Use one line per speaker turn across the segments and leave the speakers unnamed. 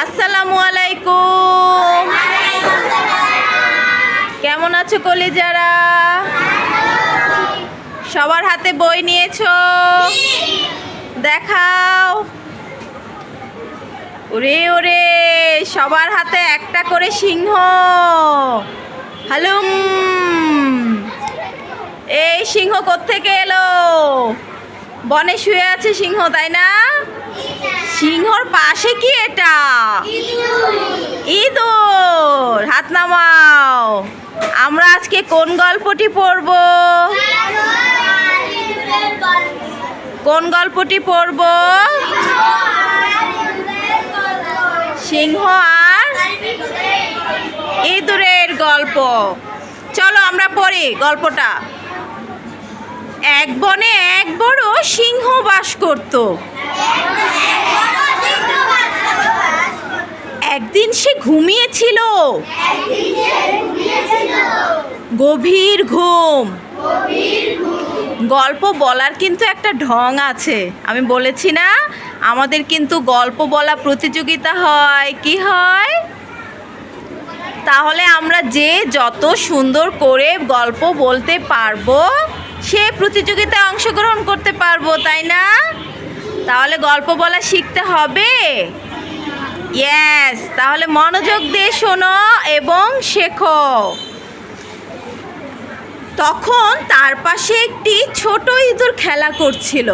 আসসালামু আলাইকুম। কেমন আছো কলিজারা? সবার হাতে বই নিয়েছো? দেখাও। ওরে ওরে, সবার হাতে একটা করে সিংহ। হালুম। এই সিংহ কোত্থেকে এলো? বনে শুয়ে আছে সিংহ, তাই না? সিংহর পাশে কি এটা? ইঁদুর। হাত নামাও। আমরা আজকে কোন গল্পটি পড়ব? কোন গল্পটি পড়ব? সিংহ আর ইঁদুরের গল্প। চলো আমরা পড়ি গল্পটা। এক বনে এক বড় সিংহ বাস করত। একদিন সে ঘুমিয়েছিল। গভীর ঘুম। গল্প বলার কিন্তু একটা ঢং আছে। আমি বলেছি না, আমাদের কিন্তু গল্প বলা প্রতিযোগিতা হয়। কি হয়? তাহলে আমরা যে যত সুন্দর করে গল্প বলতে পারবো, সে প্রতিযোগিতায় অংশগ্রহণ করতে পারবো, তাই না? তাহলে গল্প বলা শিখতে হবে। ইয়েস, তাহলে মনোযোগ দিয়ে শোনো এবং শেখো। তখন তার পাশে একটি ছোট ইঁদুর খেলা করছিল।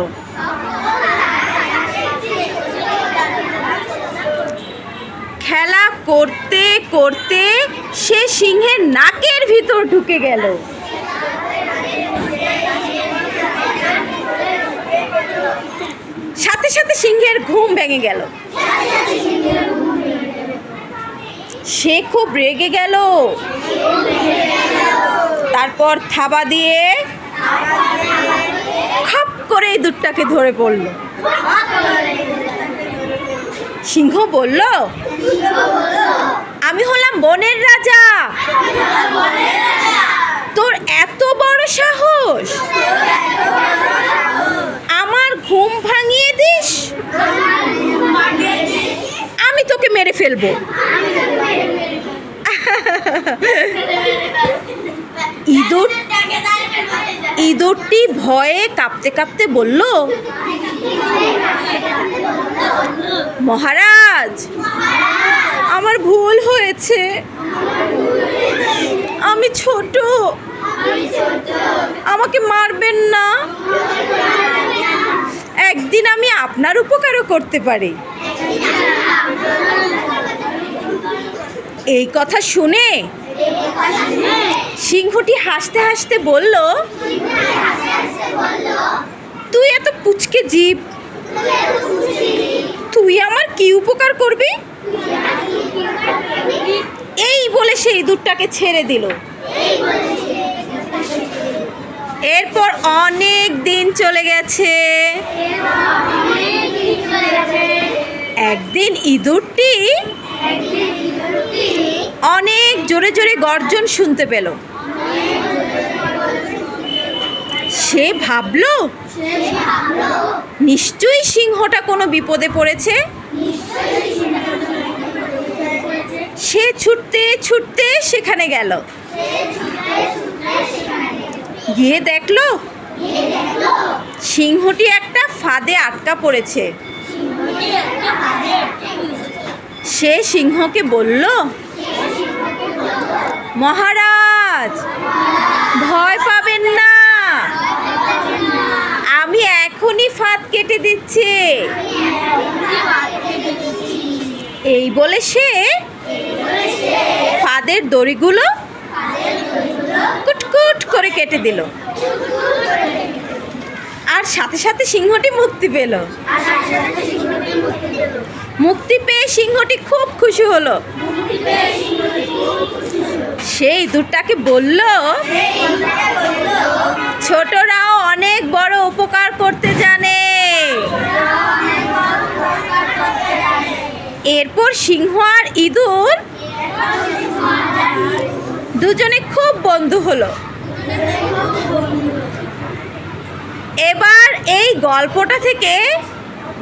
খেলা করতে করতে সে সিংহের নাকের ভিতর ঢুকে গেল। সাথে সাথে সিংহের ঘুম ভেঙে গেল। সে খুব রেগে গেল। তারপর থাবা দিয়ে খাপ করে ইঁদুরটাকে ধরে পড়ল। সিংহ বলল, আমি হলাম বনের রাজা। তোর এত বড় সাহস, আমার ঘুম ভাঙিয়ে দিস? আমি তোকে মেরে ফেলবো। ইঁদুরটি ভয়ে কাঁপতে কাঁপতে বলল, মহারাজ, আমার ভুল হয়েছে। আমি ছোট, আমাকে মারবেন না। একদিন আমি আপনার উপকারও করতে পারি। এই কথা শুনে সিংহটি হাসতে হাসতে বলল, তুই এত পুচকে জীব, তুই আমার কি উপকার করবি? এই বলে সে ইঁদুরটাকে ছেড়ে দিল। এরপর অনেক দিন চলে গেছে। একদিন ইঁদুরটি অনেক জোরে জোরে গর্জন শুনতে পেল। সে ভাবল, নিশ্চয়ই সিংহটা কোনো বিপদে পড়েছে। সে ছুটতে ছুটতে সেখানে গেল। গিয়ে দেখলো সিংহটি একটা ফাঁদে আটকা পড়েছে। সে সিংহকে বলল, মহারাজ, ভয় পাবেন না, আমি এখনই ফাঁদ কেটে দিচ্ছি। এই বলে সে ফাঁদের দড়িগুলো কুটকুট করে কেটে দিল। আর সাথে সাথে সিংহটি মুক্তি পেল। মুক্তি পেয়ে সিংহটি খুব খুশি হলো। সেই ইঁদুরটাকে বলল, ছোটরাও অনেক বড় উপকার করতে জানে। এরপর সিংহ আর ইঁদুর দুজনে খুব বন্ধু হলো। এবার এই গল্পটা থেকে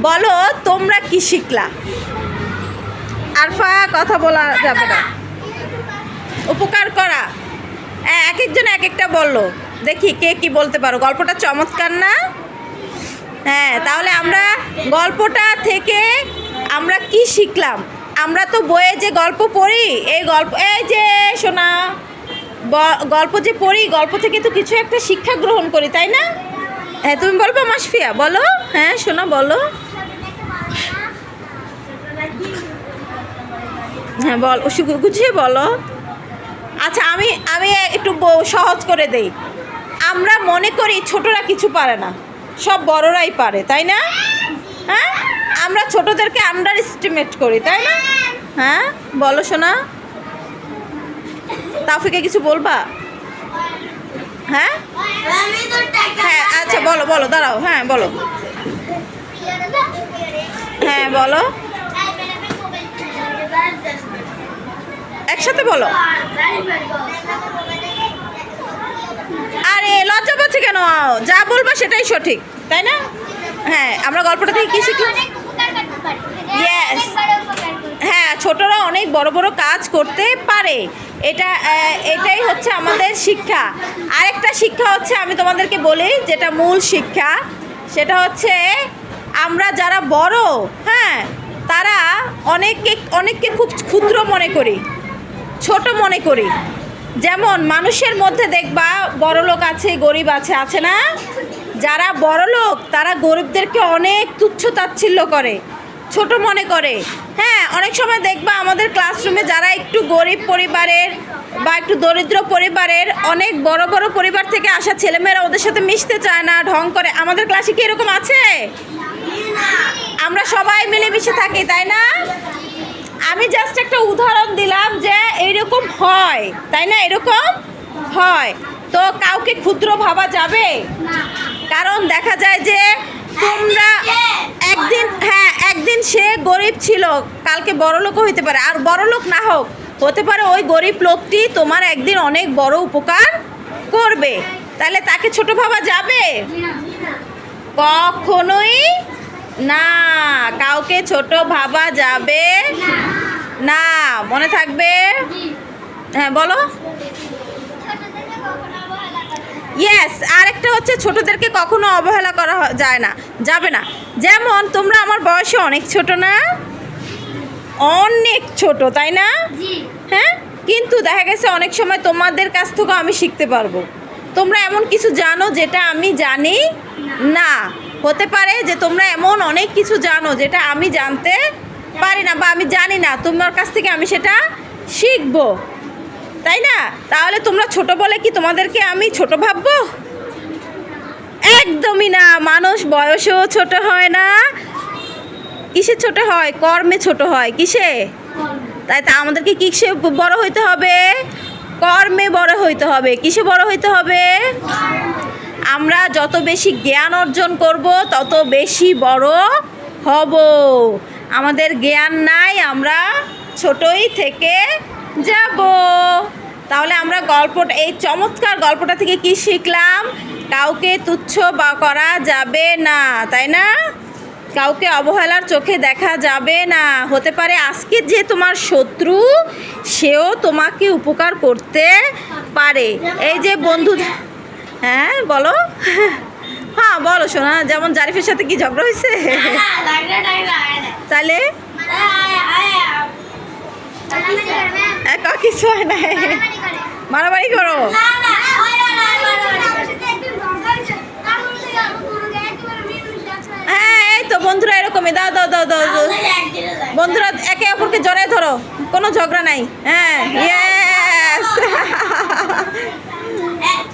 বলো তোমরা কি শিখলা? আরফা কথা বলা যাবে না। উপকার করা, এক একজন এক একটা বললো, দেখি কে কি বলতে পারো। গল্পটা চমৎকার না? হ্যাঁ, তাহলে আমরা গল্পটা থেকে আমরা কি শিখলাম? আমরা তো বইয়ে যে গল্প পড়ি, এই গল্প, এই যে শোনা, গল্প যে পড়ি, গল্প থেকে তো কিছু একটা শিক্ষা গ্রহণ করি, তাই না? হ্যাঁ, তুমি বলবো মাসফিয়া, বলো। হ্যাঁ শোনা, বলো। হ্যাঁ বল, গুছিয়ে বলো। আচ্ছা, আমি একটু সহজ করে দেই। আমরা মনে করি ছোটরা কিছু পারে না, সব বড়রাই পারে, তাই না? হ্যাঁ, আমরা ছোটদেরকে আন্ডার এস্টিমেট করি, তাই না? হ্যাঁ বলো শোনা। তাওফিকে কিছু বলবা? হ্যাঁ হ্যাঁ, আচ্ছা বলো বলো, দাঁড়াও, হ্যাঁ বলো। হ্যাঁ বলো, একসাথে বলো। আরে লজ্জা পাচ্ছে কেন? যা বলবা সেটাই সঠিক, তাই না? হ্যাঁ, আমরা গল্পটা থেকে কি শিখি? ইয়েস, হ্যাঁ, ছোটরা অনেক বড় বড় কাজ করতে পারে, এটাই হচ্ছে আমাদের শিক্ষা। আরেকটা শিক্ষা হচ্ছে, আমি তোমাদেরকে বলি, যেটা মূল শিক্ষা, সেটা হচ্ছে আমরা যারা বড়, হ্যাঁ, তারা অনেককে খুব ক্ষুদ্র মনে করি, ছোট মনে করি। যেমন মানুষের মধ্যে দেখবা বড়লোক আছে, গরিব আছে, আছে না? যারা বড়লোক তারা গরিবদেরকে অনেক তুচ্ছ তাচ্ছিল্য করে, ছোট মনে করে। হ্যাঁ, অনেক সময় দেখবা আমাদের ক্লাসরুমে যারা একটু গরিব পরিবারের বা একটু দরিদ্র পরিবারের, অনেক বড় বড় পরিবার থেকে আসা ছেলেমেয়েরা ওদের সাথে মিশতে চায় না, ঢং করে। আমাদের ক্লাসে কি এরকম আছে? আমরা সবাই মিলেমিশে থাকি, তাই না? আমি জাস্ট একটা উদাহরণ দিলাম যে এইরকম হয়, তাই না? এরকম হয় তো কাউকে ক্ষুদ্র ভাবা যাবে? কারণ দেখা যায় যে তোমরা একদিন সে গরিব ছিল, কালকে বড়লোকও হইতে পারে, আর বড়লোক না হোক, হতে পারে ওই গরিব লোকটি তোমার একদিন অনেক বড় উপকার করবে। তাহলে তাকে ছোট ভাবা যাবে? কখনোই না, কাউকে ছোট ভাবা যাবে না, মনে থাকবে। হ্যাঁ বলো। ইয়েস, আরেকটা হচ্ছে ছোটদেরকে কখনো অবহেলা করা যাবে না। যেমন তোমরা আমার বয়সে অনেক ছোট না? অনেক ছোট, তাই না? হ্যাঁ, কিন্তু দেখা গেছে অনেক সময় তোমাদের কাছ থেকেও আমি শিখতে পারবো। তোমরা এমন কিছু জানো যেটা আমি জানি না, হতে পারে যে তোমরা এমন অনেক কিছু জানো যেটা আমি জানতে পারি না বা আমি জানি না, তোমার কাছ থেকে আমি সেটা শিখবো, তাই না? তাহলে তোমরা ছোট বলে কি তোমাদেরকে আমি ছোট ভাববো? একদমই না। মানুষ বয়সেও ছোট হয় না। কিসে ছোট হয়? কর্মে ছোট হয়। কিসে? তাই তা আমাদেরকে কিসে বড় হইতে হবে? কর্মে বড় হইতে হবে। কিসে বড় হইতে হবে? আমরা যত বেশি জ্ঞান অর্জন করব তত বেশি বড় হব। আমাদের জ্ঞান নাই, আমরা ছোটই থেকে যাব। তাহলে আমরা এই চমৎকার গল্পটা থেকে কি শিখলাম? কাউকে তুচ্ছ বা করা যাবে না, তাই না? কাউকে অবহেলার চোখে দেখা যাবে না। হতে পারে আজকে যে তোমার শত্রু, সেও তোমাকে উপকার করতে পারে। এই যে বন্ধু, হ্যাঁ বলো। হ্যাঁ বলো শোনা। যেমন জারিফের সাথে কি ঝগড়া হয়েছে? তাহলে কিছু হয় না, মারামারি করো। হ্যাঁ, এই তো বন্ধুরা এরকমই, দাও দাও দাও দাও, বন্ধুরা একে অপরকে জড়ায় ধরো, কোনো ঝগড়া নাই। হ্যাঁ, ইয়েস।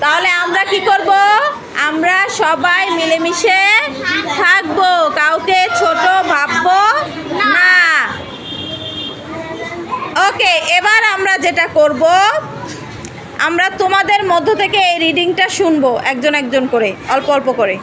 তাহলে আমরা কি করব? আমরা সবাই মিলেমিশে থাকবো, কাউকে ছোট ভাববো না। ওকে, এবার আমরা যেটা করব, আমরা তোমাদের মধ্য থেকে এই রিডিংটা শুনবো একজন একজন করে, অল্প অল্প করে।